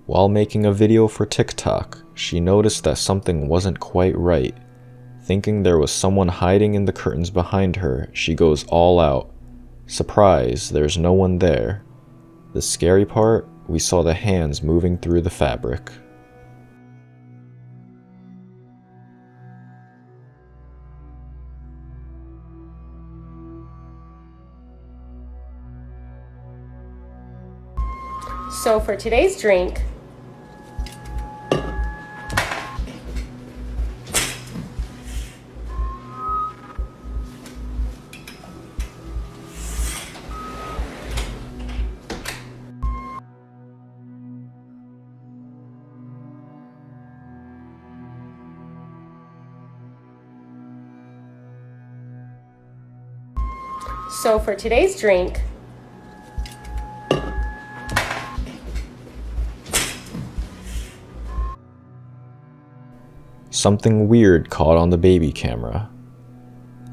While making a video for TikTok, she noticed that something wasn't quite right. Thinking there was someone hiding in the curtains behind her, she goes all out. Surprise, there's no one there. The scary part, we saw the hands moving through the fabric. So for today's drink, Something weird caught on the baby camera.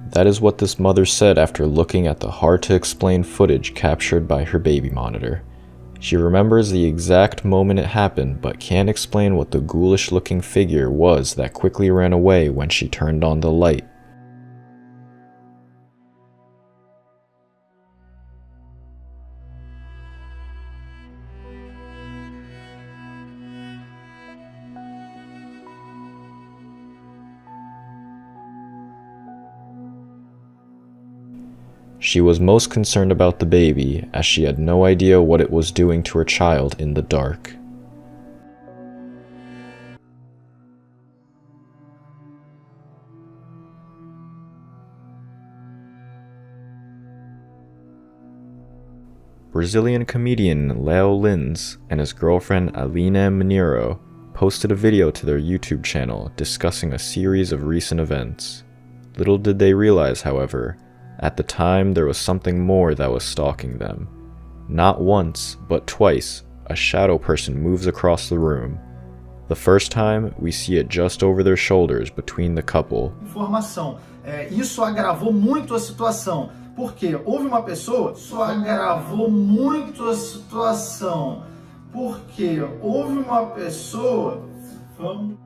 That is what this mother said after looking at the hard-to-explain footage captured by her baby monitor. She remembers the exact moment it happened, but can't explain what the ghoulish-looking figure was that quickly ran away when she turned on the light. She was most concerned about the baby, as she had no idea what it was doing to her child in the dark. Brazilian comedian Leo Lins and his girlfriend Alina Mineiro posted a video to their YouTube channel discussing a series of recent events. Little did they realize, however, at the time, there was something more that was stalking them. Not once, but twice, a shadow person moves across the room. The first time, we see it just over their shoulders between the couple. Informação. Isso agravou muito a situação. Porque houve uma pessoa, isso agravou muito a situação. Porque houve uma pessoa, vamos...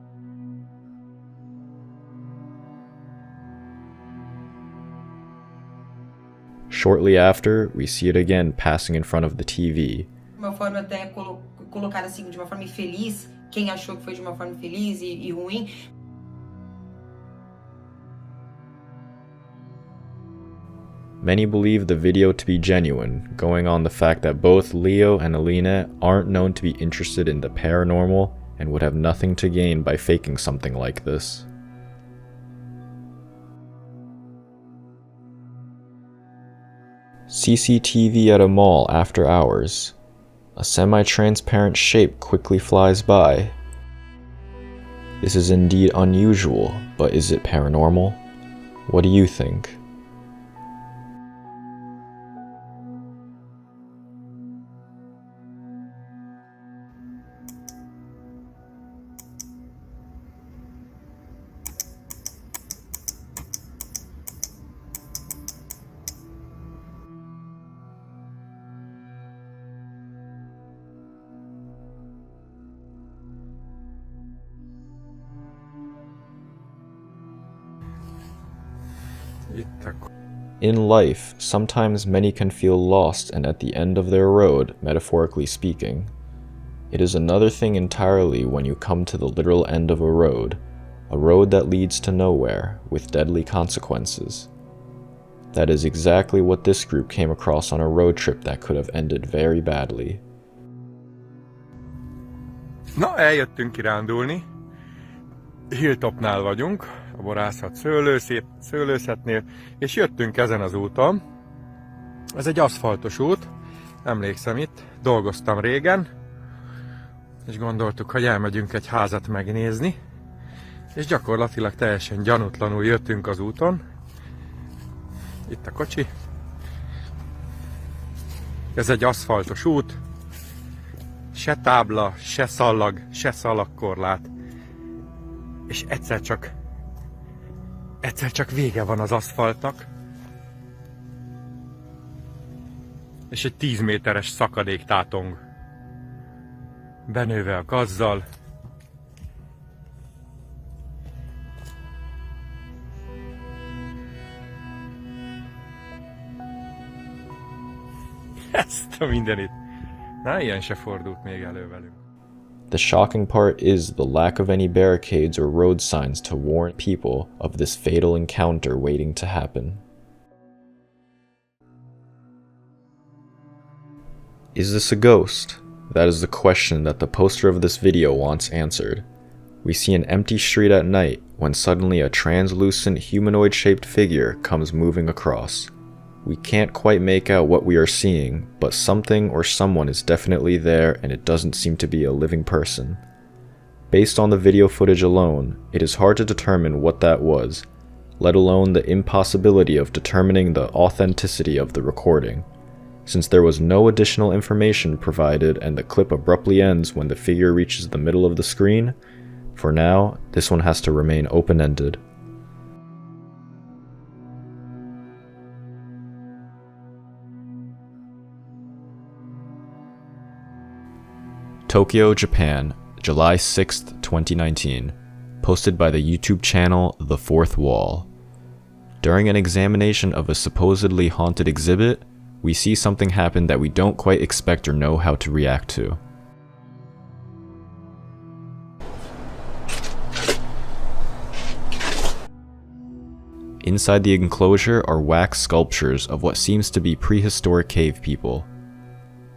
Shortly after, we see it again passing in front of the TV. De uma forma até colocada assim, de uma forma infeliz, quem achou que foi de uma forma infeliz e ruim. Many believe the video to be genuine, going on the fact that both Leo and Alina aren't known to be interested in the paranormal and would have nothing to gain by faking something like this. CCTV at a mall after hours. A semi-transparent shape quickly flies by. This is indeed unusual, but is it paranormal? What do you think? In life, sometimes many can feel lost and at the end of their road, metaphorically speaking. It is another thing entirely when you come to the literal end of a road that leads to nowhere, with deadly consequences. That is exactly what this group came across on a road trip that could have ended very badly. Na, eljöttünk kirándulni. Hilltopnál vagyunk, a borászat szőlőszetnél, és jöttünk ezen az úton. Ez egy aszfaltos út, emlékszem itt, dolgoztam régen, és gondoltuk, hogy elmegyünk egy házat megnézni, és gyakorlatilag teljesen gyanútlanul jöttünk az úton. Itt a kocsi. Ez egy aszfaltos út, se tábla, se szallag, se szalagkorlát. És egyszer csak vége van az aszfaltnak, és egy 10 méteres szakadék tátong. benőve a gazzal. Ezt a mindenit. Na, ilyen se fordult még elő velünk. The shocking part is the lack of any barricades or road signs to warn people of this fatal encounter waiting to happen. Is this a ghost? That is the question that the poster of this video wants answered. We see an empty street at night when suddenly a translucent humanoid-shaped figure comes moving across. We can't quite make out what we are seeing, but something or someone is definitely there and it doesn't seem to be a living person. Based on the video footage alone, it is hard to determine what that was, let alone the impossibility of determining the authenticity of the recording. Since there was no additional information provided and the clip abruptly ends when the figure reaches the middle of the screen, for now, this one has to remain open-ended. Tokyo, Japan, July 6th, 2019. Posted by the YouTube channel The Fourth Wall. During an examination of a supposedly haunted exhibit, we see something happen that we don't quite expect or know how to react to. Inside the enclosure are wax sculptures of what seems to be prehistoric cave people.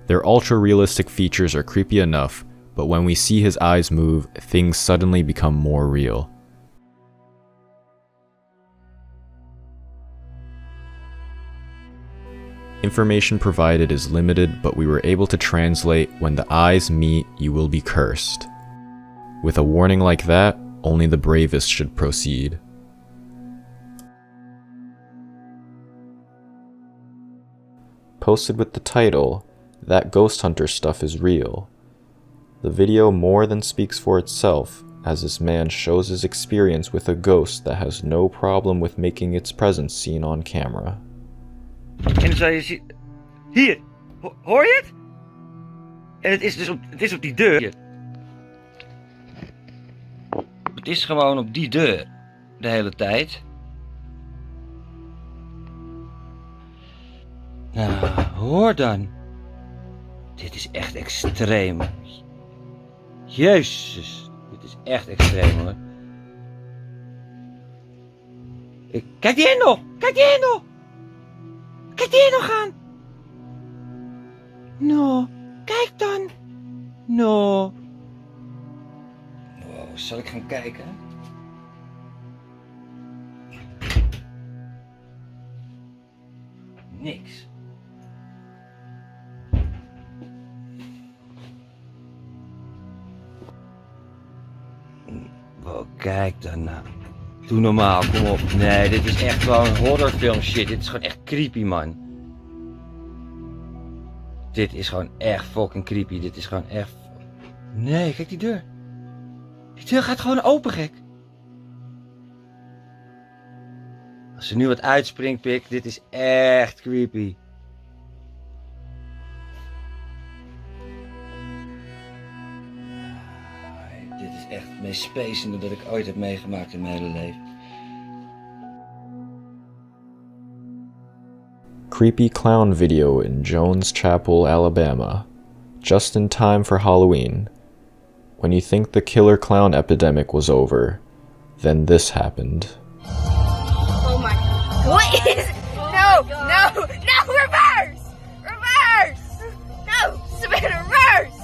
Their ultra-realistic features are creepy enough, but when we see his eyes move, things suddenly become more real. Information provided is limited, but we were able to translate, "When the eyes meet, you will be cursed." With a warning like that, only the bravest should proceed. Posted with the title, "That ghost hunter stuff is real." The video more than speaks for itself, as this man shows his experience with a ghost that has no problem with making its presence seen on camera. En dan zou je zien... Hier! Hoor je het? En het is dus op die deur. Hier. Het is gewoon op die deur. De hele tijd. Nou, hoor dan. Dit is echt extreem. Jezus. Dit is echt extreem hoor. Kijk die hendel! Kijk die hendel! Kijk die hendel gaan! No, kijk dan! No. Wow, zal ik gaan kijken? Niks. Wow, kijk dan nou. Doe normaal, kom op. Nee, dit is echt gewoon horrorfilm shit. Dit is gewoon echt creepy, man. Dit is gewoon echt fucking creepy. Dit is gewoon echt... Nee, kijk die deur. Die deur gaat gewoon open, gek. Als er nu wat uitspringt, pik, dit is echt creepy. Dit is echt het meest spacende dat ik ooit heb meegemaakt in mijn hele leven. Creepy clown video in Jones Chapel, Alabama. Just in time for Halloween. When you think the killer clown epidemic was over, then this happened. Oh my... What is... No, no, no, reverse! Reverse! No, Savannah, reverse!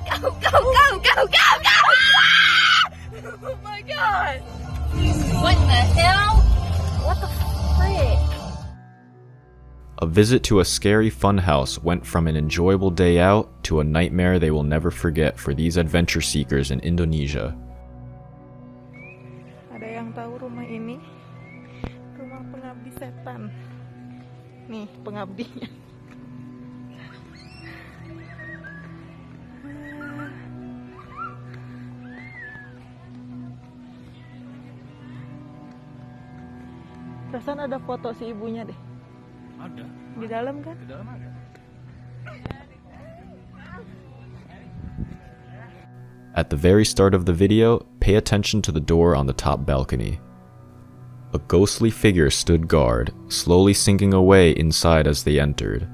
Go, go, go, go, go, go! Ah! Oh my god! What the hell? What the frick? A visit to a scary funhouse went from an enjoyable day out to a nightmare they will never forget for these adventure seekers in Indonesia. Ada yang tahu rumah ini? Rumah pengabdi setan. Nih, pengabdinya. Perasaan ada foto si ibunya deh. Ada. Di dalam kan? Di dalam ada. At the very start of the video, pay attention to the door on the top balcony. A ghostly figure stood guard, slowly sinking away inside as they entered.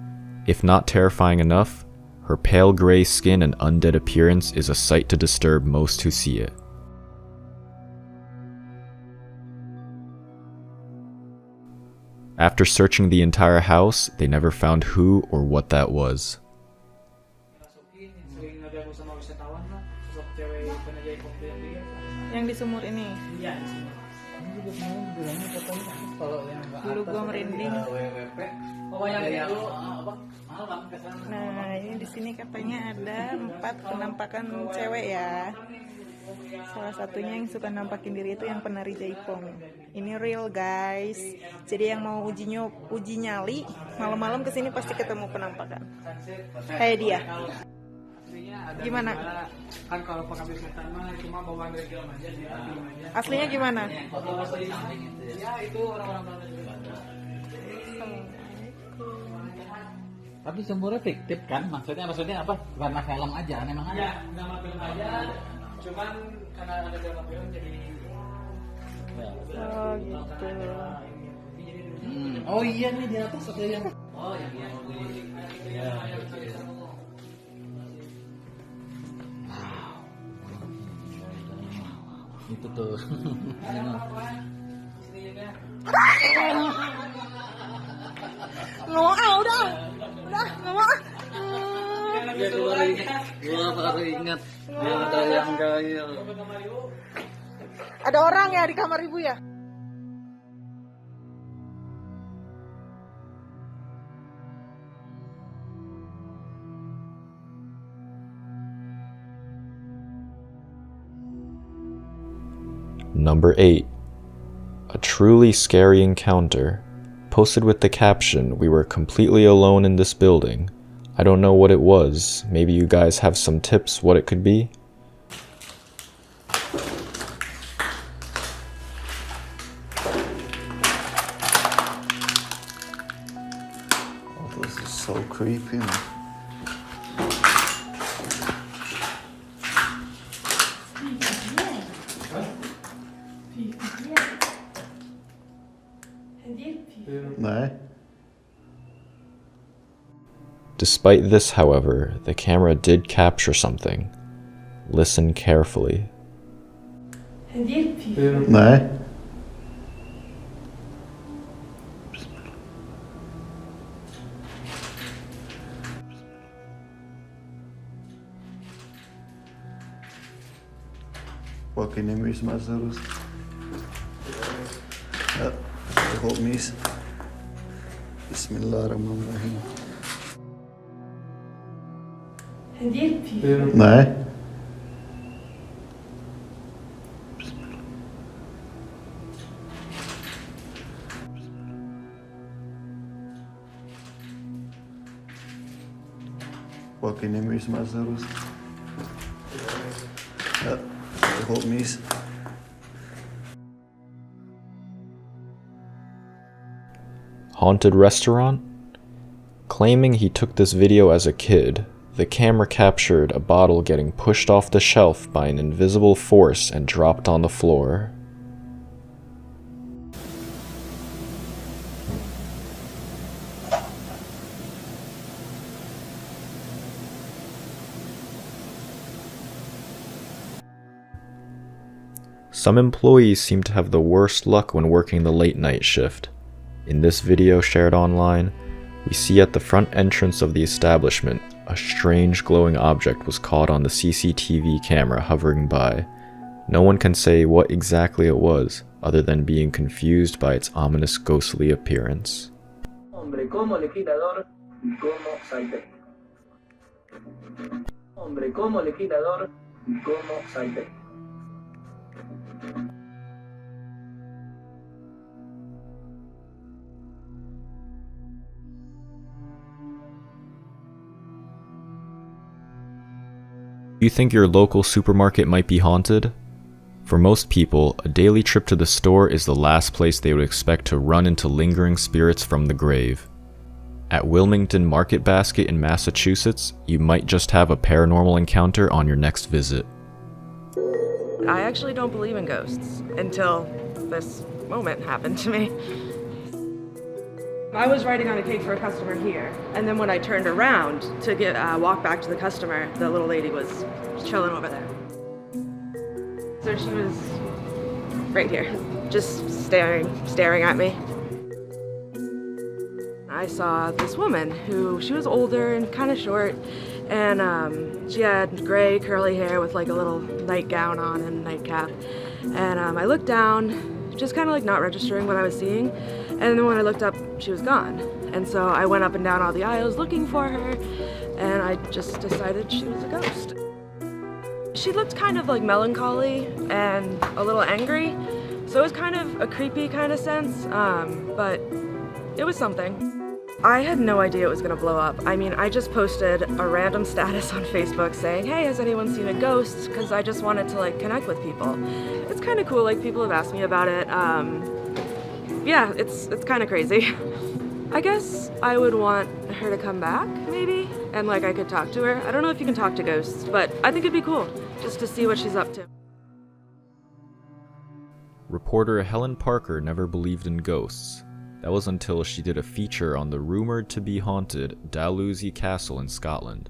If not terrifying enough, her pale gray skin and undead appearance is a sight to disturb most who see it. After searching the entire house, they never found who or what that was. Yang di sumur ini. Dulu gua merinding. Nah, ini di sini katanya ada 4 penampakan cewek ya. Salah satunya yang suka nampakin diri itu yang penari jaipong. Ini real guys. Jadi yang mau uji nyali, malam-malam kesini pasti ketemu penampakan. Kayak dia. Gimana? Kan kalau pengabdi setan mah cuma bawaan dari film aja sih, aja. Aslinya gimana? Ya itu orang-orang Tapi sumbernya fiktif kan? Maksudnya apa? Karena film aja, memang ada. Ya, nama film aja. Cuman karena ada dalam film jadi Oh gitu. Oh iya nih di atas ada yang. Oh yang ya. Itu tuh. Udah, nggak mau. Gua baru ingat ada yang gaya. Ada orang ya di kamar ibu ya? Number 8. A truly scary encounter. Posted with the caption, "We were completely alone in this building. I don't know what it was. Maybe you guys have some tips what it could be?" Oh, this is so creepy. Nej. Despite this, however, the camera did capture something. Listen carefully. Nej. Pakai ni mis mas terus. Ja, ik hoop mis. Bismillahirrahmanirrahim. Nej. Pakai ni mis mas terus. Ja, ik hoop mis. Haunted restaurant? Claiming he took this video as a kid, the camera captured a bottle getting pushed off the shelf by an invisible force and dropped on the floor. Some employees seem to have the worst luck when working the late night shift. In this video shared online, we see at the front entrance of the establishment, a strange glowing object was caught on the CCTV camera hovering by. No one can say what exactly it was, other than being confused by its ominous ghostly appearance. Hombre como liquidador y como sightings. Hombre como liquidador y como sightings. You think your local supermarket might be haunted? For most people, a daily trip to the store is the last place they would expect to run into lingering spirits from the grave. At Wilmington Market Basket in Massachusetts, you might just have a paranormal encounter on your next visit. I actually don't believe in ghosts until this moment happened to me. I was writing on a cake for a customer here, and then when I turned around to walk back to the customer, the little lady was chilling over there. So she was right here, just staring at me. I saw this woman who, she was older and kind of short, and she had gray curly hair with like a little nightgown on and a nightcap. And I looked down, just kind of like not registering what I was seeing, and then when I looked up, she was gone. And so I went up and down all the aisles looking for her, and I just decided she was a ghost. She looked kind of like melancholy and a little angry, so it was kind of a creepy kind of sense, but it was something. I had no idea it was gonna blow up. I mean, I just posted a random status on Facebook saying, hey, has anyone seen a ghost? Because I just wanted to like connect with people. It's kind of cool, like people have asked me about it. Yeah, it's kind of crazy. I guess I would want her to come back, maybe, and like I could talk to her. I don't know if you can talk to ghosts, but I think it'd be cool just to see what she's up to. Reporter Helen Parker never believed in ghosts. That was until she did a feature on the rumored to be haunted Dalhousie Castle in Scotland.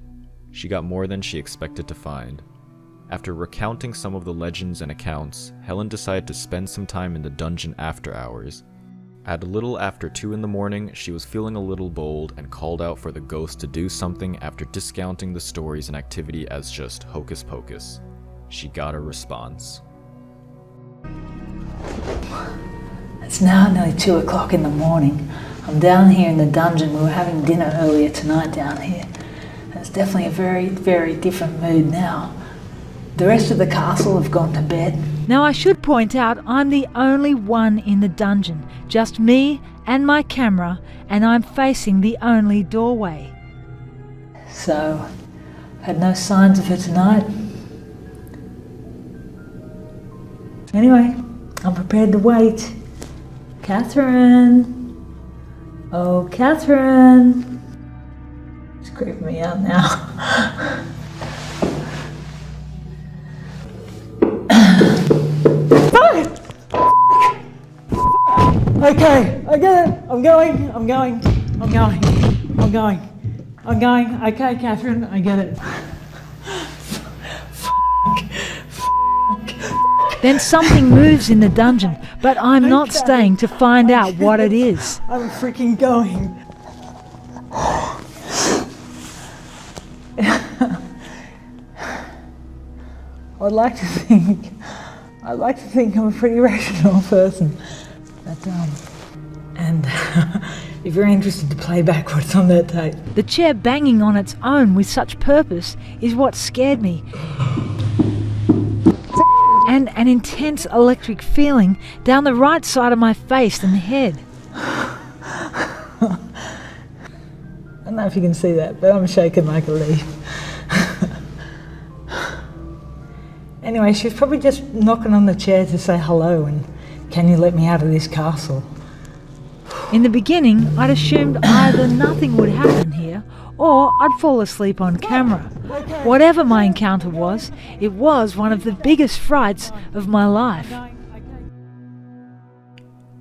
She got more than she expected to find. After recounting some of the legends and accounts, Helen decided to spend some time in the dungeon after hours. At a little after 2 in the morning, she was feeling a little bold and called out for the ghost to do something after discounting the stories and activity as just hocus pocus. She got a response. It's now nearly 2 o'clock in the morning. I'm down here in the dungeon. We were having dinner earlier tonight down here. And it's definitely a very, very different mood now. The rest of the castle have gone to bed. Now I should point out I'm the only one in the dungeon. Just me and my camera, and I'm facing the only doorway. So, had no signs of her tonight. Anyway, I'm prepared to wait. Catherine! Oh, Catherine! It's creeping me out now. Okay, I get it. I'm going. Okay, Catherine, I get it. Then something moves in the dungeon, but I'm not staying to find out what it is. I'm freaking going. I'd like to think I'm a pretty rational person. But, and if you're interested to play back what's on that tape. The chair banging on its own with such purpose is what scared me. And an intense electric feeling down the right side of my face and head. I don't know if you can see that, but I'm shaking like a leaf. Anyway, she was probably just knocking on the chair to say hello and can you let me out of this castle? In the beginning, I'd assumed either nothing would happen here or I'd fall asleep on camera. Whatever my encounter was, it was one of the biggest frights of my life.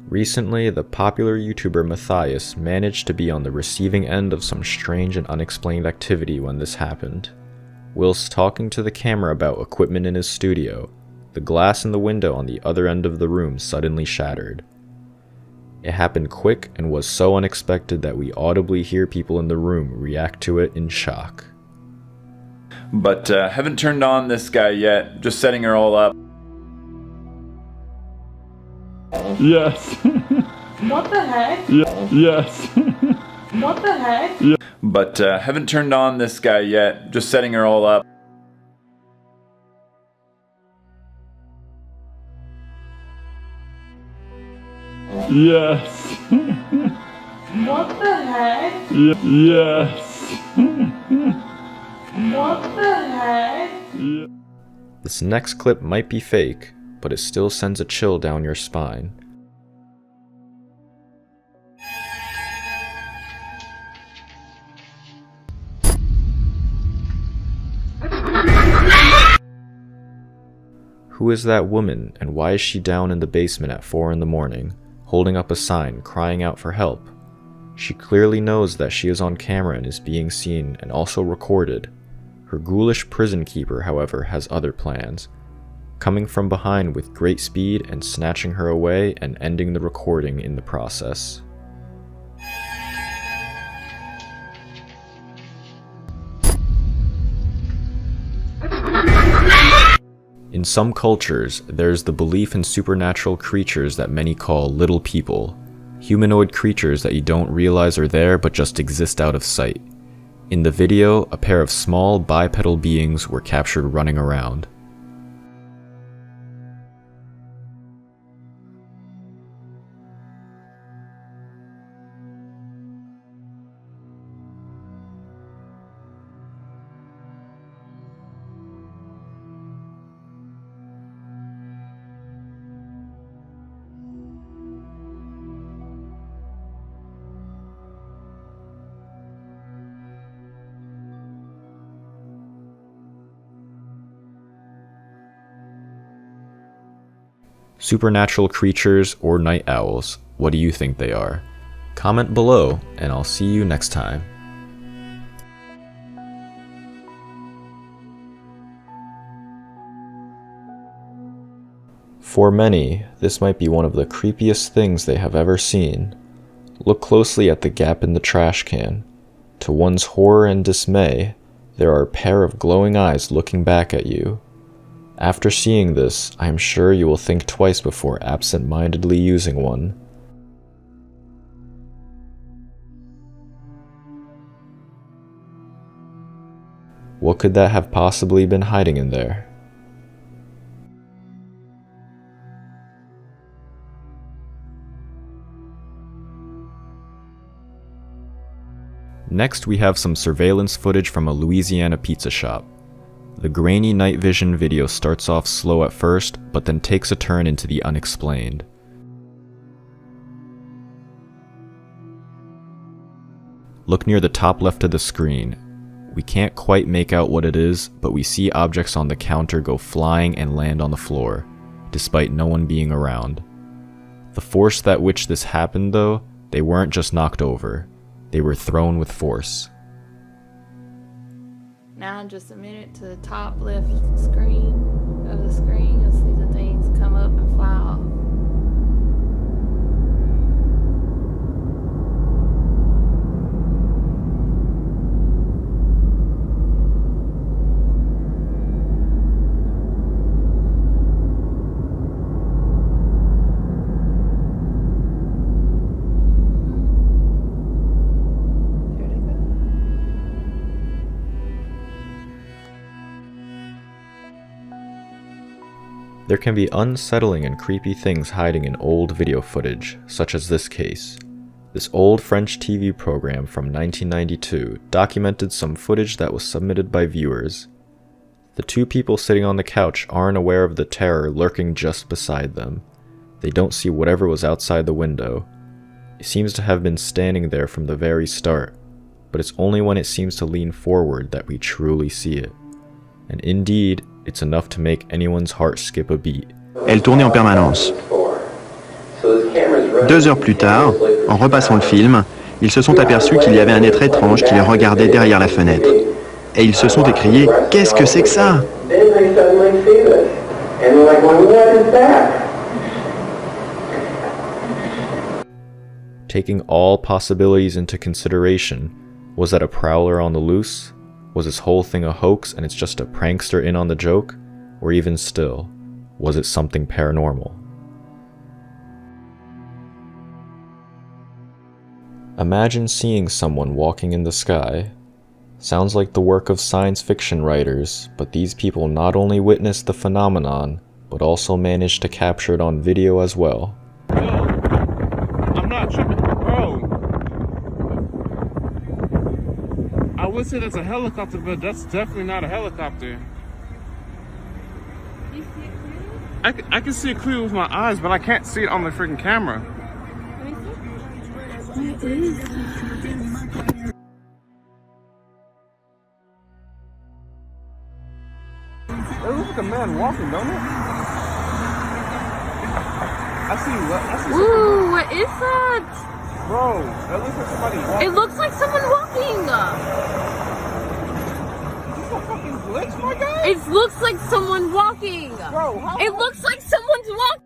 Recently, the popular YouTuber Matthias managed to be on the receiving end of some strange and unexplained activity when this happened. Whilst talking to the camera about equipment in his studio, the glass in the window on the other end of the room suddenly shattered. It happened quick and was so unexpected that we audibly hear people in the room react to it in shock. But haven't turned on this guy yet, just setting her all up. Yes. What the heck? Yes. What the heck? But haven't turned on this guy yet, just setting her all up. Yes. What the heck? Yes. What the heck? This next clip might be fake, but it still sends a chill down your spine. Who is that woman, and why is she down in the basement at 4 in the morning, holding up a sign, crying out for help? She clearly knows that she is on camera and is being seen and also recorded. Her ghoulish prison keeper, however, has other plans, coming from behind with great speed and snatching her away and ending the recording in the process. In some cultures, there's the belief in supernatural creatures that many call little people, humanoid creatures that you don't realize are there but just exist out of sight. In the video, a pair of small bipedal beings were captured running around. Supernatural creatures or night owls, what do you think they are? Comment below, and I'll see you next time. For many, this might be one of the creepiest things they have ever seen. Look closely at the gap in the trash can. To one's horror and dismay, there are a pair of glowing eyes looking back at you. After seeing this, I am sure you will think twice before absent-mindedly using one. What could that have possibly been hiding in there? Next, we have some surveillance footage from a Louisiana pizza shop. The grainy night vision video starts off slow at first, but then takes a turn into the unexplained. Look near the top left of the screen. We can't quite make out what it is, but we see objects on the counter go flying and land on the floor, despite no one being around. The force that which this happened though, they weren't just knocked over, they were thrown with force. Now just a minute to the top left screen of the screen, you'll see the things come up and fly off. There can be unsettling and creepy things hiding in old video footage, such as this case. This old French TV program from 1992 documented some footage that was submitted by viewers. The two people sitting on the couch aren't aware of the terror lurking just beside them. They don't see whatever was outside the window. It seems to have been standing there from the very start, but it's only when it seems to lean forward that we truly see it. And indeed, it's enough to make anyone's heart skip a beat. Elle tournait en permanence. 2 heures plus tard, en repassant le film, ils se sont aperçus qu'il y avait un être étrange qui les regardait derrière la fenêtre. Et ils se sont écriés « Qu'est-ce que c'est que ça ?» Taking all possibilities into consideration, was that a prowler on the loose? Was this whole thing a hoax and it's just a prankster in on the joke? Or even still, was it something paranormal? Imagine seeing someone walking in the sky. Sounds like the work of science fiction writers, but these people not only witnessed the phenomenon, but also managed to capture it on video as well. I'm not tripping, bro. I would say that's a helicopter, but that's definitely not a helicopter. You see it clearly? I can see it clearly with my eyes, but I can't see it on the freaking camera. What is that? It looks like a man walking, don't it? I see what? I see Ooh, what is that? Bro, that looks like somebody walking. It looks like someone walking. Is this a fucking glitch, my guy? It looks like someone walking. Bro, how? It looks like someone's walking.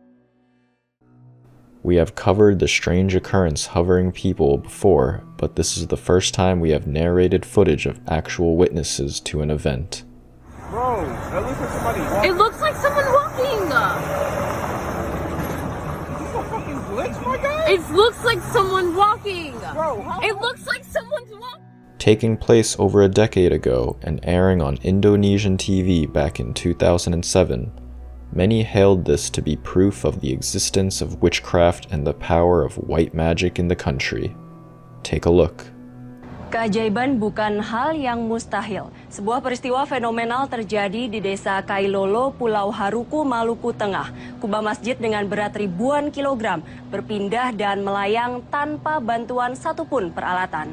We have covered the strange occurrence hovering people before, but this is the first time we have narrated footage of actual witnesses to an event. Bro, that looks like somebody walking. It looks like someone walking. Is this a fucking glitch, my guy? It looks like someone walking. Bro, how? It looks like someone's walking. Taking place over a decade ago and airing on Indonesian TV back in 2007, many hailed this to be proof of the existence of witchcraft and the power of white magic in the country. Take a look. Keajaiban bukan hal yang mustahil. Sebuah peristiwa fenomenal terjadi di desa Kailolo, Pulau Haruku, Maluku Tengah. Kubah masjid dengan berat ribuan kilogram berpindah dan melayang tanpa bantuan satupun peralatan.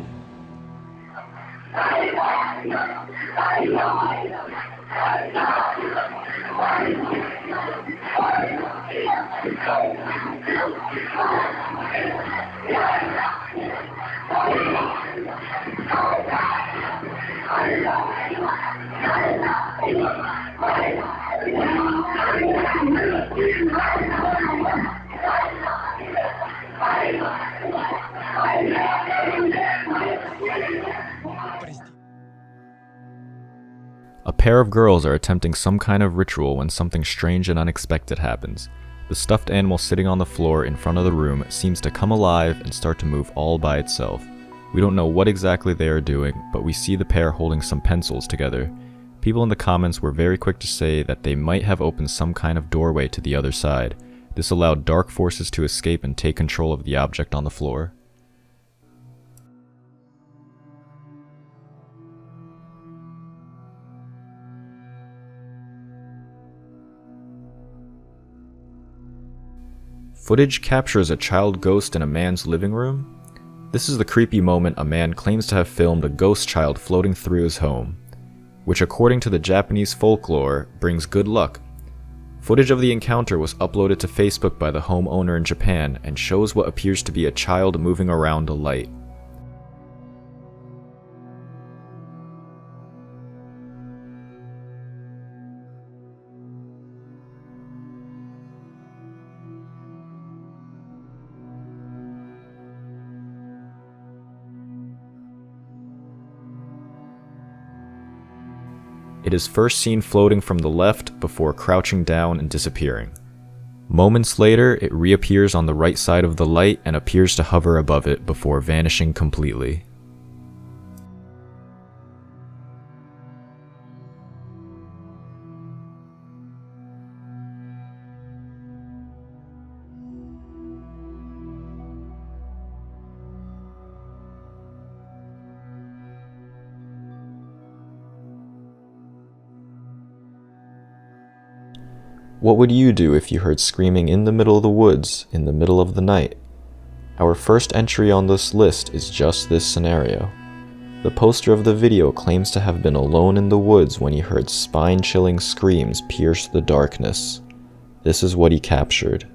A pair of girls are attempting some kind of ritual when something strange and unexpected happens. The stuffed animal sitting on the floor in front of the room seems to come alive and start to move all by itself. We don't know what exactly they are doing, but we see the pair holding some pencils together. People in the comments were very quick to say that they might have opened some kind of doorway to the other side. This allowed dark forces to escape and take control of the object on the floor. Footage captures a child ghost in a man's living room. This is the creepy moment a man claims to have filmed a ghost child floating through his home, which according to the Japanese folklore brings good luck. Footage of the encounter was uploaded to Facebook by the homeowner in Japan and shows what appears to be a child moving around a light. It is first seen floating from the left before crouching down and disappearing. Moments later, it reappears on the right side of the light and appears to hover above it before vanishing completely. What would you do if you heard screaming in the middle of the woods in the middle of the night? Our first entry on this list is just this scenario. The poster of the video claims to have been alone in the woods when he heard spine-chilling screams pierce the darkness. This is what he captured.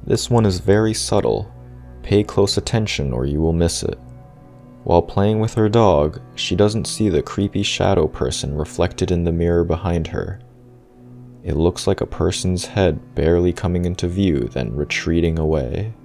This one is very subtle. Pay close attention or you will miss it. While playing with her dog, she doesn't see the creepy shadow person reflected in the mirror behind her. It looks like a person's head barely coming into view, then retreating away.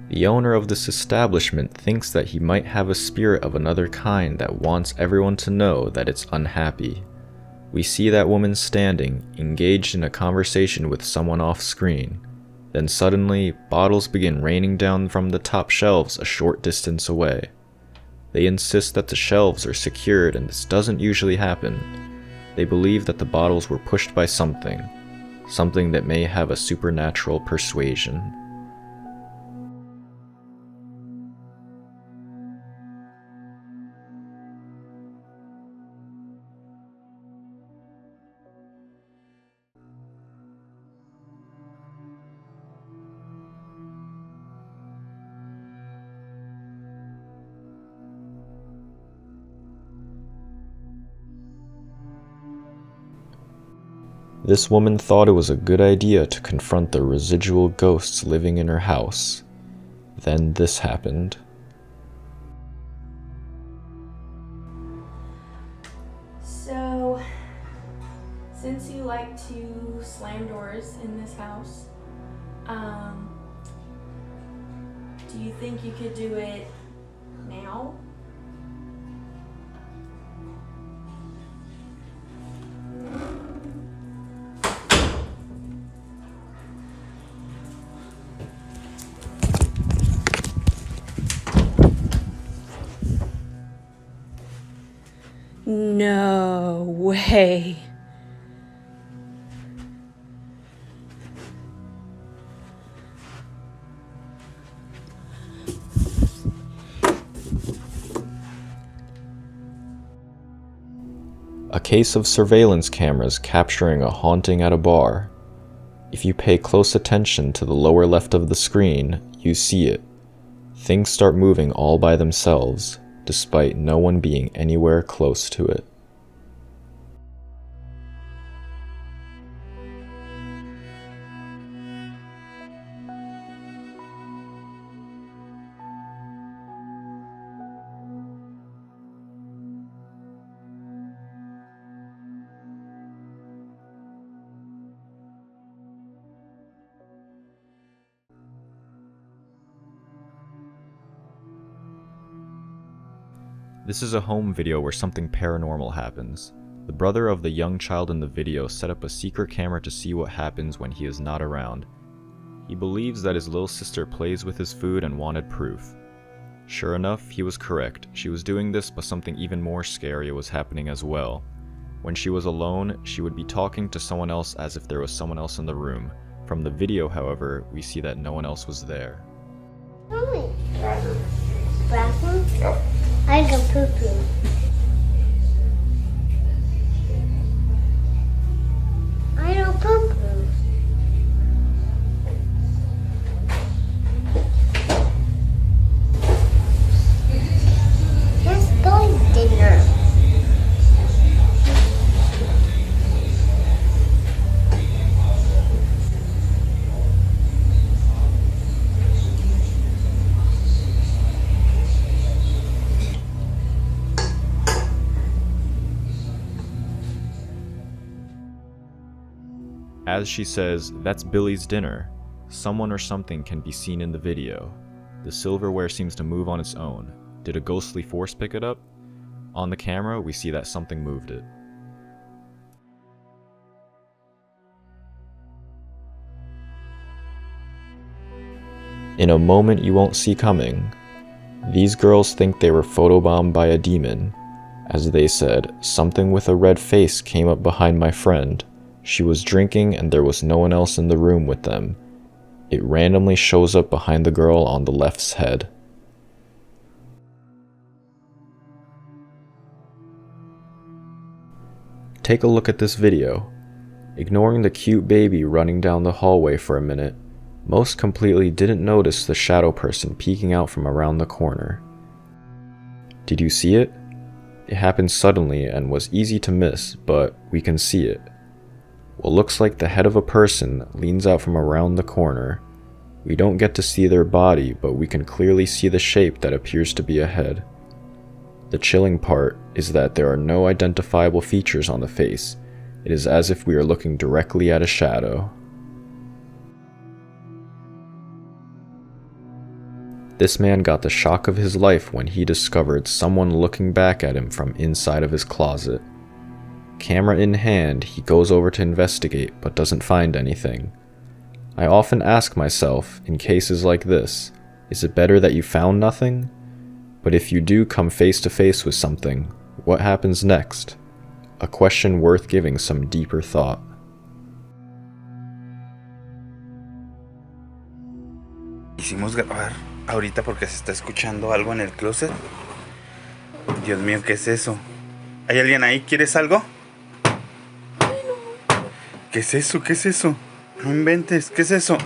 The owner of this establishment thinks that he might have a spirit of another kind that wants everyone to know that it's unhappy. We see that woman standing, engaged in a conversation with someone off screen. Then suddenly, bottles begin raining down from the top shelves a short distance away. They insist that the shelves are secured and this doesn't usually happen. They believe that the bottles were pushed by something that may have a supernatural persuasion. This woman thought it was a good idea to confront the residual ghosts living in her house. Then this happened. So, since you like to slam doors in this house, do you think you could do it now? No way. A case of surveillance cameras capturing a haunting at a bar. If you pay close attention to the lower left of the screen, you see it. Things start moving all by themselves, despite no one being anywhere close to it. This is a home video where something paranormal happens. The brother of the young child in the video set up a secret camera to see what happens when he is not around. He believes that his little sister plays with his food and wanted proof. Sure enough, he was correct. She was doing this, but something even more scary was happening as well. When she was alone, she would be talking to someone else as if there was someone else in the room. From the video, however, we see that no one else was there. Bathroom? Yep. I go poo-poo. I go poo-poo. Let's go to dinner. As she says, "That's Billy's dinner." Someone or something can be seen in the video. The silverware seems to move on its own. Did a ghostly force pick it up? On the camera, we see that something moved it. In a moment you won't see coming, these girls think they were photobombed by a demon. As they said, something with a red face came up behind my friend. She was drinking and there was no one else in the room with them. It randomly shows up behind the girl on the left's head. Take a look at this video. Ignoring the cute baby running down the hallway for a minute, most completely didn't notice the shadow person peeking out from around the corner. Did you see it? It happened suddenly and was easy to miss, but we can see it. What looks like the head of a person leans out from around the corner. We don't get to see their body, but we can clearly see the shape that appears to be a head. The chilling part is that there are no identifiable features on the face. It is as if we are looking directly at a shadow. This man got the shock of his life when he discovered someone looking back at him from inside of his closet. Camera in hand, he goes over to investigate but doesn't find anything. I often ask myself, in cases like this, is it better that you found nothing? But if you do come face to face with something, what happens next? A question worth giving some deeper thought. Quisimos grabar ahorita porque se está escuchando algo en el closet. Dios mío, ¿qué es eso? ¿Hay alguien ahí? ¿Quieres algo? ¿Qué es eso? ¿Qué es eso? No inventes, ¿qué es eso?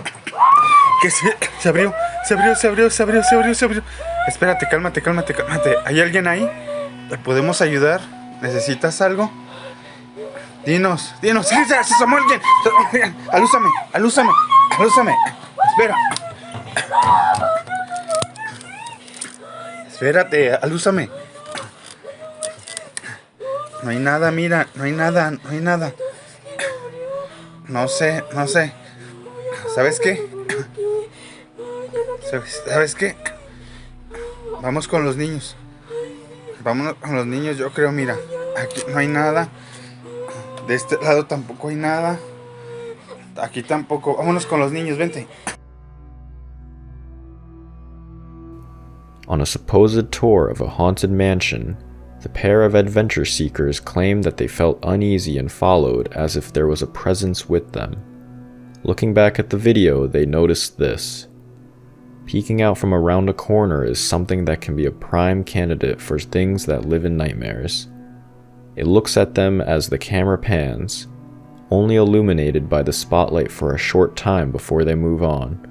¿Qué es? Se abrió. Espérate, cálmate. ¿Hay alguien ahí? ¿Te podemos ayudar? ¿Necesitas algo? Dinos. Se asomó alguien. Alúzame. Espera. Espérate, alúzame. No hay nada, mira, no hay nada. No sé. ¿Sabes qué? Vamos con los niños. Vámonos con los niños, yo creo, mira. Aquí no hay nada. De este lado tampoco hay nada. Aquí tampoco. Vámonos con los niños, vente. On a supposed tour of a haunted mansion, the pair of adventure seekers claimed that they felt uneasy and followed as if there was a presence with them. Looking back at the video, they noticed this. Peeking out from around a corner is something that can be a prime candidate for things that live in nightmares. It looks at them as the camera pans, only illuminated by the spotlight for a short time before they move on.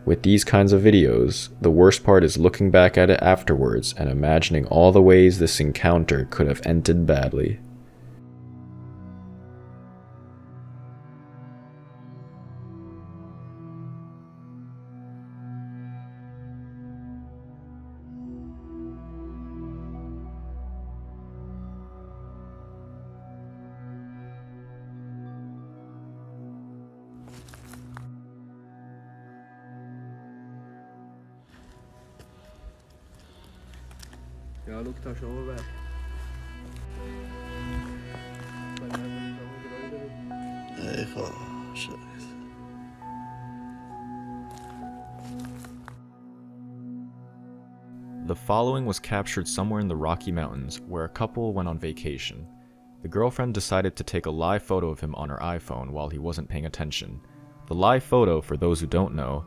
With these kinds of videos, the worst part is looking back at it afterwards and imagining all the ways this encounter could have ended badly. Ja, schau da schon weg. The following was captured somewhere in the Rocky Mountains where a couple went on vacation. The girlfriend decided to take a live photo of him on her iPhone while he wasn't paying attention. The live photo, for those who don't know,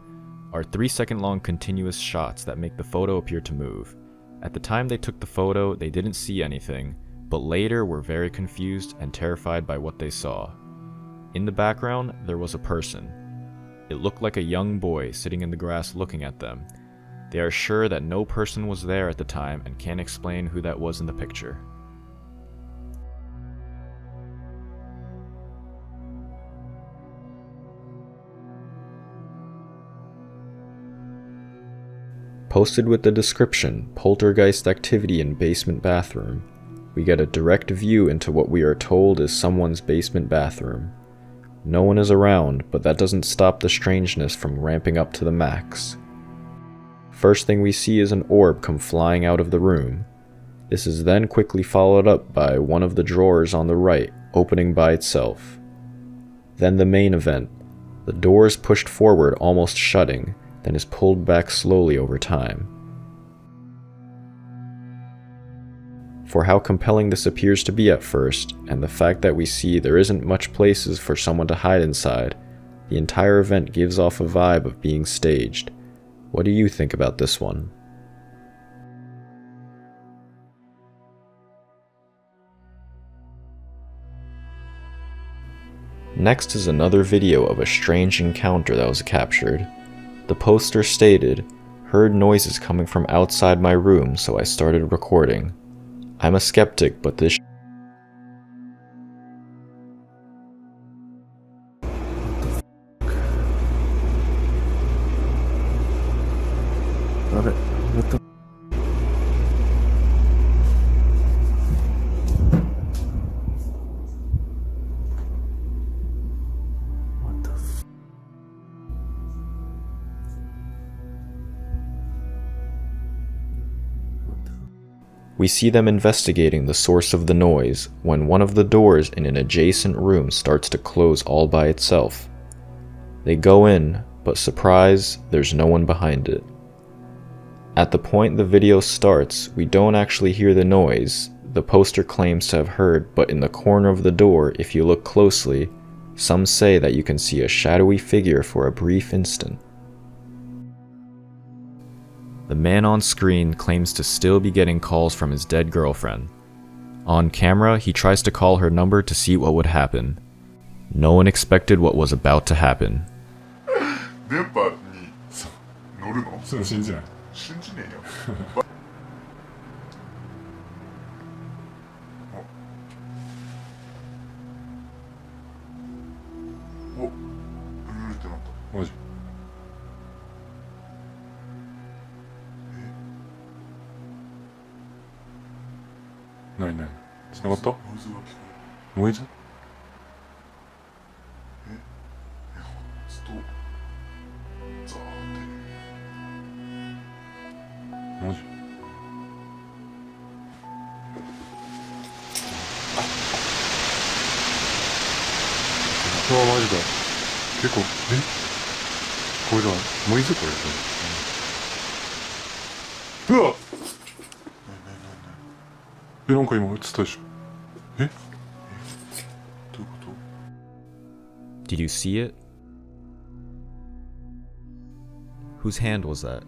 are 3-second long continuous shots that make the photo appear to move. At the time they took the photo, they didn't see anything, but later were very confused and terrified by what they saw. In the background, there was a person. It looked like a young boy sitting in the grass looking at them. They are sure that no person was there at the time and can't explain who that was in the picture. Posted with the description, Poltergeist activity in basement bathroom, we get a direct view into what we are told is someone's basement bathroom. No one is around, but that doesn't stop the strangeness from ramping up to the max. First thing we see is an orb come flying out of the room. This is then quickly followed up by one of the drawers on the right opening by itself. Then the main event. The door is pushed forward almost shutting, then is pulled back slowly over time. For how compelling this appears to be at first, and the fact that we see there isn't much places for someone to hide inside, the entire event gives off a vibe of being staged. What do you think about this one? Next is another video of a strange encounter that was captured. The poster stated, "Heard noises coming from outside my room, so I started recording. I'm a skeptic, but this What the We see them investigating the source of the noise when one of the doors in an adjacent room starts to close all by itself. They go in, but surprise, there's no one behind it. At the point the video starts, we don't actually hear the noise the poster claims to have heard, but in the corner of the door, if you look closely, some say that you can see a shadowy figure for a brief instant. The man on screen claims to still be getting calls from his dead girlfriend. On camera, he tries to call her number to see what would happen. No one expected what was about to happen. 電波に乗るの？それ信じない。信じねえよ。お、ブルーってなった。マジ？何何？繋がった？ノイズが聞こえる。ノイズ？ずっとザーってマジ？うわマジだ。結構これだ。ノイズこれ。うわ。なんか今映ったでしょ。どういうこと？ Did you see it? Whose hand was that?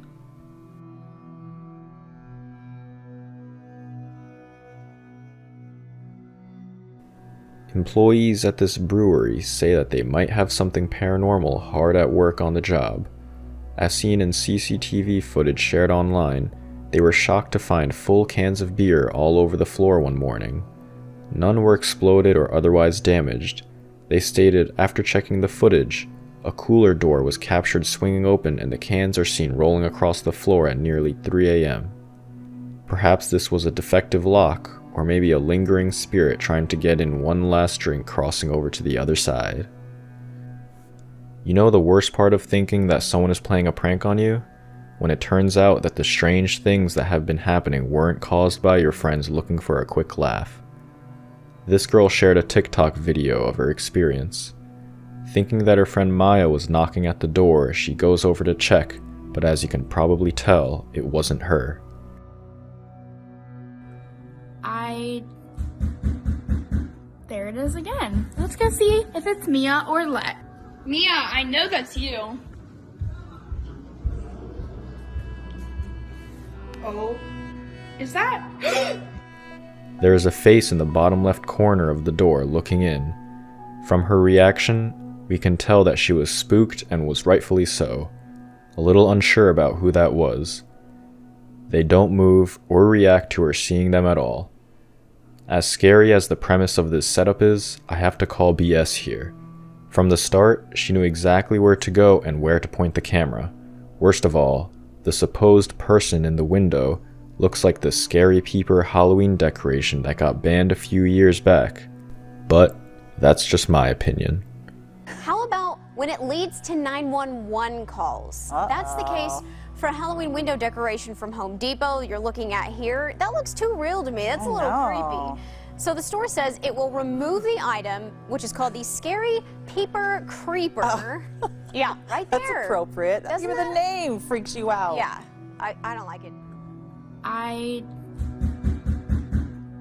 Employees at this brewery say that they might have something paranormal hard at work on the job. As seen in CCTV footage shared online, they were shocked to find full cans of beer all over the floor one morning. None were exploded or otherwise damaged. They stated after checking the footage, a cooler door was captured swinging open and the cans are seen rolling across the floor at nearly 3 a.m. Perhaps this was a defective lock, or maybe a lingering spirit trying to get in one last drink crossing over to the other side. You know the worst part of thinking that someone is playing a prank on you? When it turns out that the strange things that have been happening weren't caused by your friends looking for a quick laugh. This girl shared a TikTok video of her experience. Thinking that her friend Maya was knocking at the door, she goes over to check, but as you can probably tell, it wasn't her. There it is again. Let's go see if it's Mia or Let. Mia, I know that's you. Oh, is that? There is a face in the bottom left corner of the door looking in. From her reaction, we can tell that she was spooked and was rightfully so, a little unsure about who that was. They don't move or react to her seeing them at all. As scary as the premise of this setup is, I have to call BS here. From the start, she knew exactly where to go and where to point the camera. Worst of all, the supposed person in the window looks like the Scary Peeper Halloween decoration that got banned a few years back. But that's just my opinion. How about when it leads to 911 calls? That's the case for a Halloween window decoration from Home Depot you're looking at here. That looks too real to me. That's a little creepy. So the store says it will remove the item, which is called the Scary Peeper Creeper. Yeah, right there. That's appropriate. Doesn't Even the name freaks you out. Yeah, I don't like it.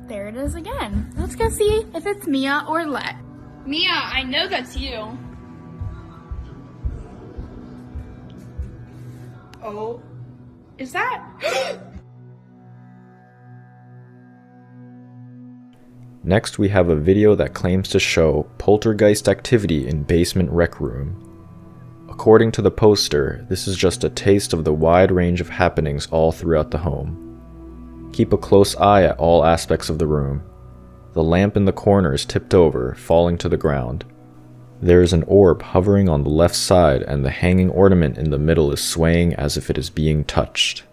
There it is again. Let's go see if it's Mia or Let. Mia, I know that's you. Oh, is that? Next, we have a video that claims to show poltergeist activity in basement rec room. According to the poster, this is just a taste of the wide range of happenings all throughout the home. Keep a close eye at all aspects of the room. The lamp in the corner is tipped over, falling to the ground. There is an orb hovering on the left side and the hanging ornament in the middle is swaying as if it is being touched.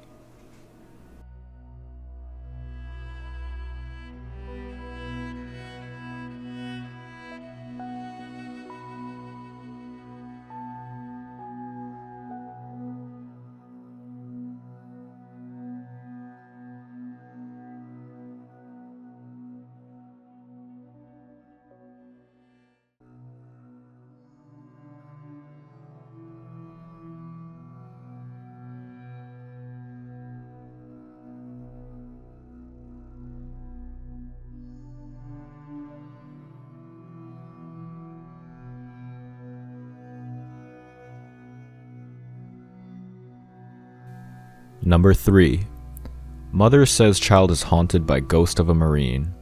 Number 3. Mother says child is haunted by ghost of a Marine.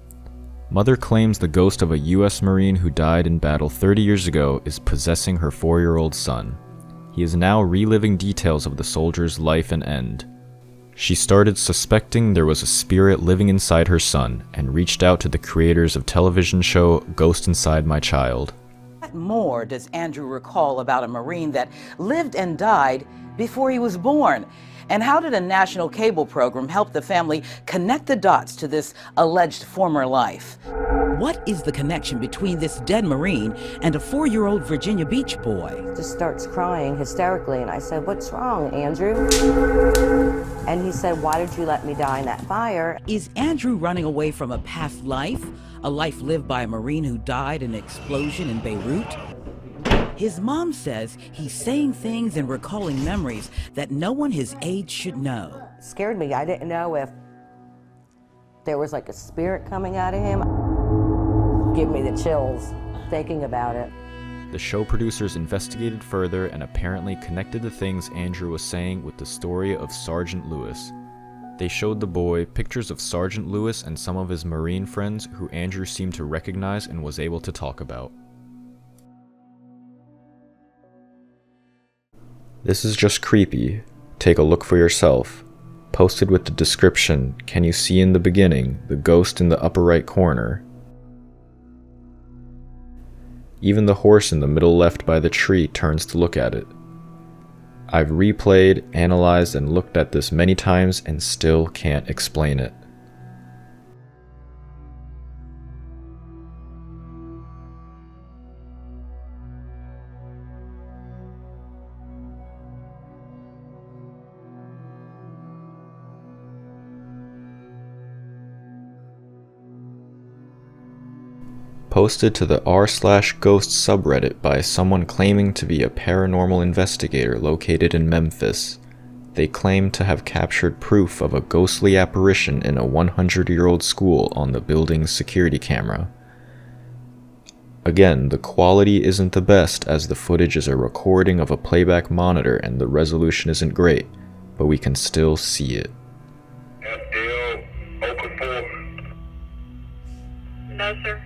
Mother claims the ghost of a U.S. Marine who died in battle 30 years ago is possessing her 4-year-old son. He is now reliving details of the soldier's life and end. She started suspecting there was a spirit living inside her son and reached out to the creators of television show Ghost Inside My Child. What more does Andrew recall about a Marine that lived and died before he was born? And how did a national cable program help the family connect the dots to this alleged former life? What is the connection between this dead Marine and a 4-year-old Virginia Beach boy? Just starts crying hysterically, and I said, "What's wrong, Andrew?" And he said, "Why did you let me die in that fire?" Is Andrew running away from a past life? A life lived by a Marine who died in an explosion in Beirut? His mom says he's saying things and recalling memories that no one his age should know. It scared me. I didn't know if there was like a spirit coming out of him. Give me the chills thinking about it. The show producers investigated further and apparently connected the things Andrew was saying with the story of Sergeant Lewis. They showed the boy pictures of Sergeant Lewis and some of his Marine friends who Andrew seemed to recognize and was able to talk about. This is just creepy. Take a look for yourself. Posted with the description, "Can you see in the beginning the ghost in the upper right corner?" Even the horse in the middle left by the tree turns to look at it. I've replayed, analyzed, and looked at this many times and still can't explain it. Posted to the r/ghost subreddit by someone claiming to be a paranormal investigator located in Memphis. They claim to have captured proof of a ghostly apparition in a 100-year-old school on the building's security camera. Again, the quality isn't the best as the footage is a recording of a playback monitor and the resolution isn't great, but we can still see it. No, sir.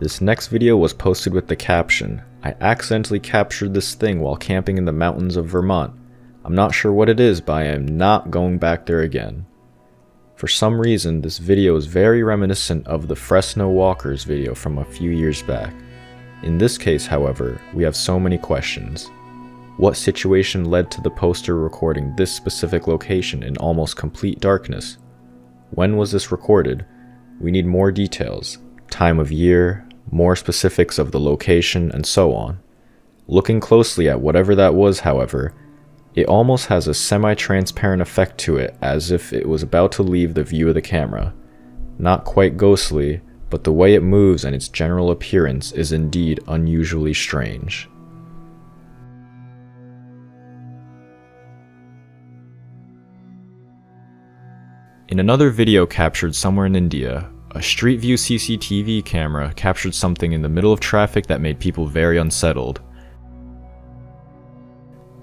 This next video was posted with the caption, "I accidentally captured this thing while camping in the mountains of Vermont. I'm not sure what it is, but I am not going back there again." For some reason, this video is very reminiscent of the Fresno Walkers video from a few years back. In this case, however, we have so many questions. What situation led to the poster recording this specific location in almost complete darkness? When was this recorded? We need more details. Time of year, more specifics of the location, and so on. Looking closely at whatever that was, however, it almost has a semi-transparent effect to it as if it was about to leave the view of the camera. Not quite ghostly, but the way it moves and its general appearance is indeed unusually strange. In another video captured somewhere in India, a Street View CCTV camera captured something in the middle of traffic that made people very unsettled.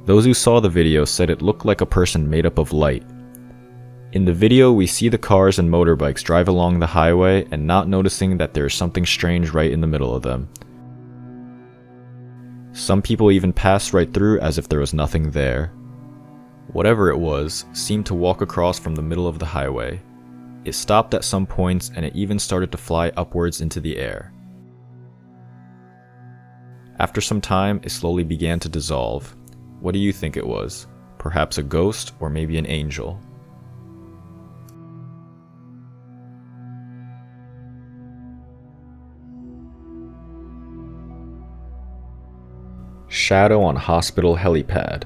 Those who saw the video said it looked like a person made up of light. In the video, we see the cars and motorbikes drive along the highway and not noticing that there is something strange right in the middle of them. Some people even passed right through as if there was nothing there. Whatever it was, seemed to walk across from the middle of the highway. It stopped at some points and it even started to fly upwards into the air. After some time, it slowly began to dissolve. What do you think it was? Perhaps a ghost or maybe an angel? Shadow on hospital helipad.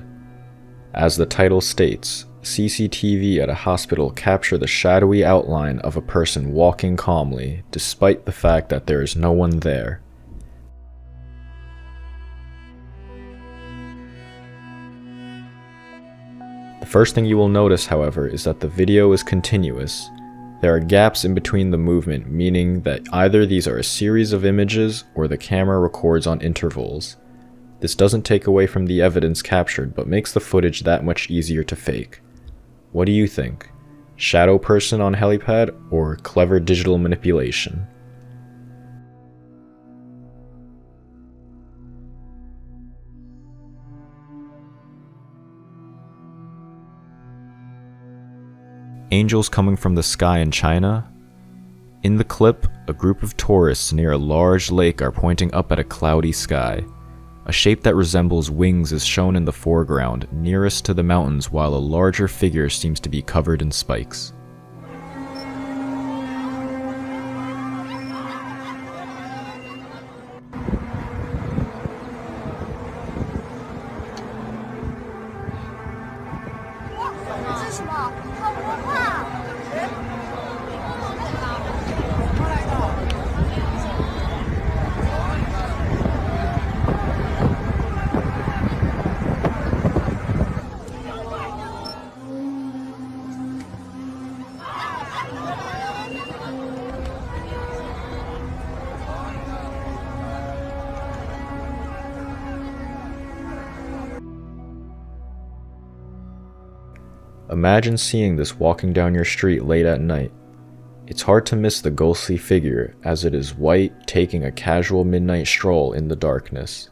As the title states, CCTV at a hospital capture the shadowy outline of a person walking calmly, despite the fact that there is no one there. The first thing you will notice, however, is that the video is continuous. There are gaps in between the movement, meaning that either these are a series of images or the camera records on intervals. This doesn't take away from the evidence captured, but makes the footage that much easier to fake. What do you think? Shadow person on helipad or clever digital manipulation? Angels coming from the sky in China? In the clip, a group of tourists near a large lake are pointing up at a cloudy sky. A shape that resembles wings is shown in the foreground, nearest to the mountains, while a larger figure seems to be covered in spikes. Imagine seeing this walking down your street late at night. It's hard to miss the ghostly figure, as it is white, taking a casual midnight stroll in the darkness.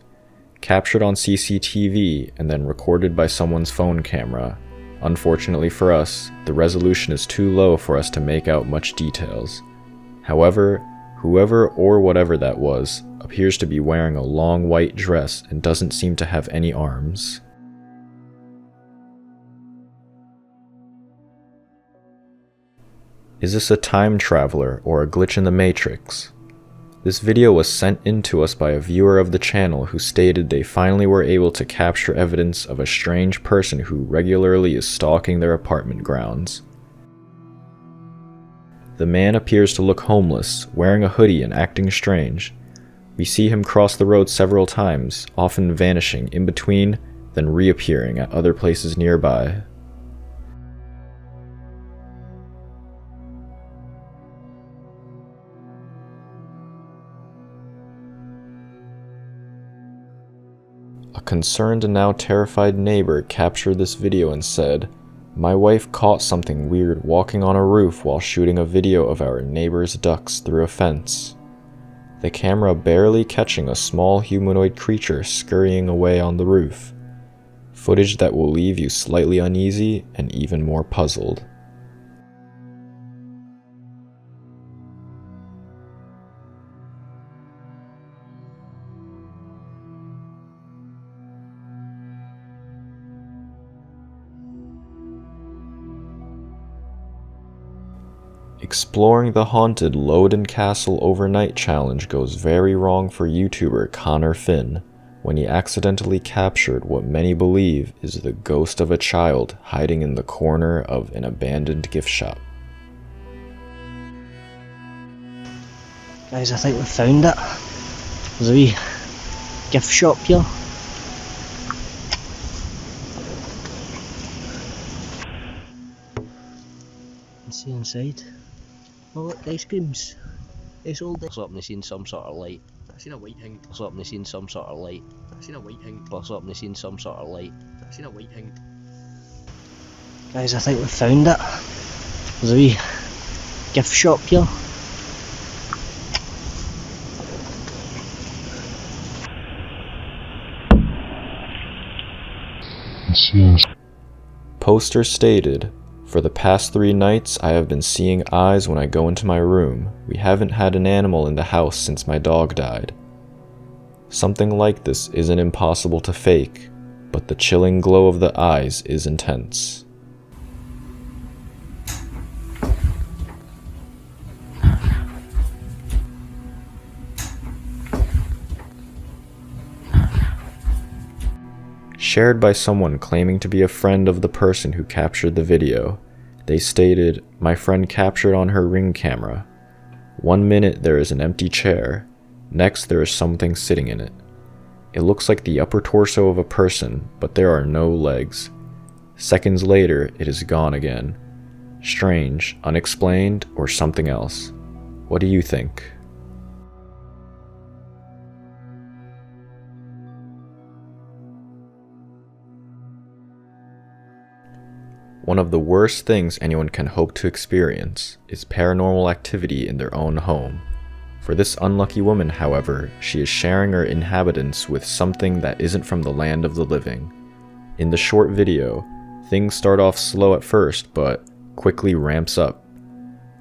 Captured on CCTV and then recorded by someone's phone camera. Unfortunately for us, the resolution is too low for us to make out much details. However, whoever or whatever that was appears to be wearing a long white dress and doesn't seem to have any arms. Is this a time traveler or a glitch in the Matrix? This video was sent in to us by a viewer of the channel who stated they finally were able to capture evidence of a strange person who regularly is stalking their apartment grounds. The man appears to look homeless, wearing a hoodie and acting strange. We see him cross the road several times, often vanishing in between, then reappearing at other places nearby. A concerned and now terrified neighbor captured this video and said, "My wife caught something weird walking on a roof while shooting a video of our neighbor's ducks through a fence. The camera barely catching a small humanoid creature scurrying away on the roof. Footage that will leave you slightly uneasy and even more puzzled." Exploring the haunted Loden Castle overnight challenge goes very wrong for YouTuber Connor Finn when he accidentally captured what many believe is the ghost of a child hiding in the corner of an abandoned gift shop. Guys, I think we've found it. There's a wee gift shop here. Let's see inside. Oh look, ice creams. It's all there. Up and they seen some sort of light. I seen a white thing. Up and they seen some sort of light. I seen a white thing. Up and they seen some sort of light. I seen a white thing. Guys, I think we've found it. There's a wee gift shop here. Poster stated, "For the past 3 nights, I have been seeing eyes when I go into my room. We haven't had an animal in the house since my dog died." Something like this isn't impossible to fake, but the chilling glow of the eyes is intense. Shared by someone claiming to be a friend of the person who captured the video. They stated, "My friend captured on her Ring camera. 1 minute there is an empty chair, next there is something sitting in it. It looks like the upper torso of a person, but there are no legs. Seconds later, it is gone again. Strange, unexplained, or something else. What do you think?" One of the worst things anyone can hope to experience is paranormal activity in their own home. For this unlucky woman, however, she is sharing her inhabitants with something that isn't from the land of the living. In the short video, things start off slow at first, but quickly ramps up.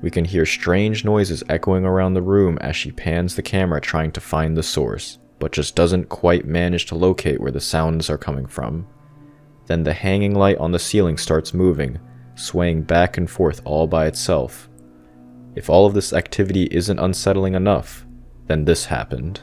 We can hear strange noises echoing around the room as she pans the camera trying to find the source, but just doesn't quite manage to locate where the sounds are coming from. Then the hanging light on the ceiling starts moving, swaying back and forth all by itself. If all of this activity isn't unsettling enough, then this happened.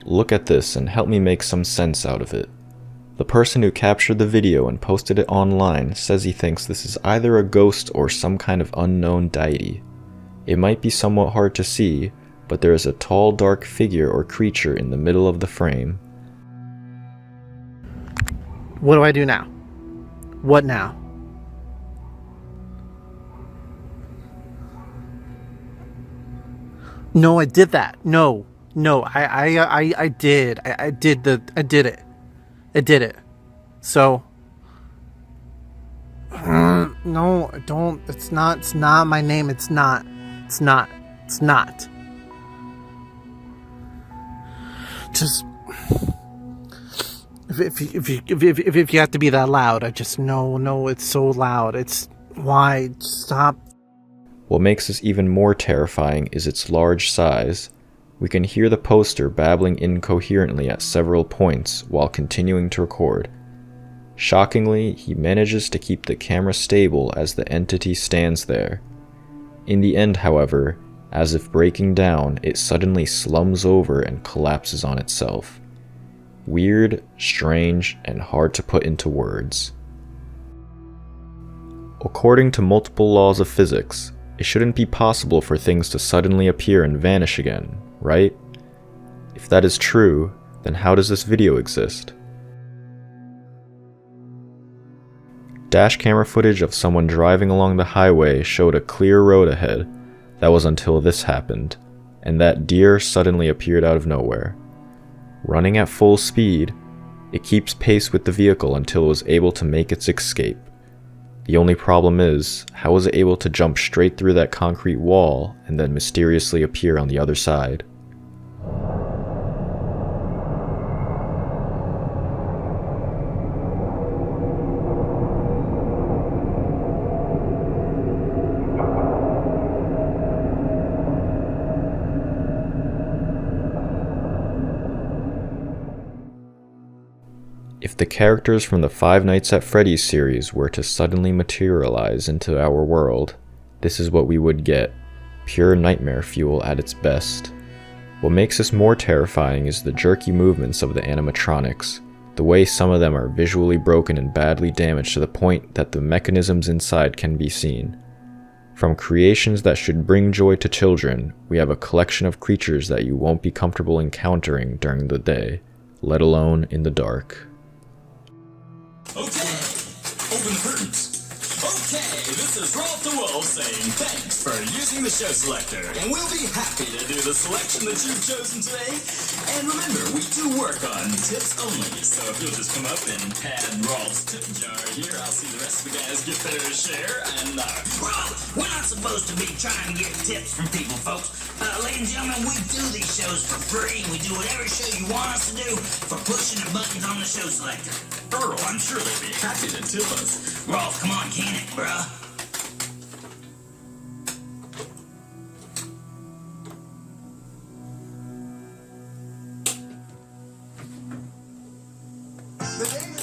Look at this and help me make some sense out of it. The person who captured the video and posted it online says he thinks this is either a ghost or some kind of unknown deity. It might be somewhat hard to see, but there is a tall dark figure or creature in the middle of the frame. What do I do now? What now? No, I did that. No, I did. I did it. I did it. So, no, I don't. It's not my name. It's not. Just, if you have to be that loud, I just, no, it's so loud. It's, why? Stop. What makes this even more terrifying is its large size. We can hear the poster babbling incoherently at several points while continuing to record. Shockingly, he manages to keep the camera stable as the entity stands there. In the end, however, as if breaking down, it suddenly slums over and collapses on itself. Weird, strange, and hard to put into words. According to multiple laws of physics, it shouldn't be possible for things to suddenly appear and vanish again, right? If that is true, then how does this video exist? Dash camera footage of someone driving along the highway showed a clear road ahead. That was until this happened, and that deer suddenly appeared out of nowhere. Running at full speed, it keeps pace with the vehicle until it was able to make its escape. The only problem is, how was it able to jump straight through that concrete wall and then mysteriously appear on the other side? If the characters from the Five Nights at Freddy's series were to suddenly materialize into our world, this is what we would get, pure nightmare fuel at its best. What makes this more terrifying is the jerky movements of the animatronics, the way some of them are visually broken and badly damaged to the point that the mechanisms inside can be seen. From creations that should bring joy to children, we have a collection of creatures that you won't be comfortable encountering during the day, let alone in the dark. Okay, open the curtains. Okay, this is Rolf the Wolf saying thanks for using the show selector, and we'll be happy to do the selection that you've chosen today. And remember, we do work on tips only, so if you'll just come up and pad Rolf's tip jar here, I'll see the rest of the guys get their share, and Well, we're not supposed to be trying to get tips from people, folks. Ladies and gentlemen, we do these shows for free. We do whatever show you want us to do for pushing the buttons on the show selector. Earl, I'm sure they'd be happy to tip us. Rolf, come on, can it, bruh? The name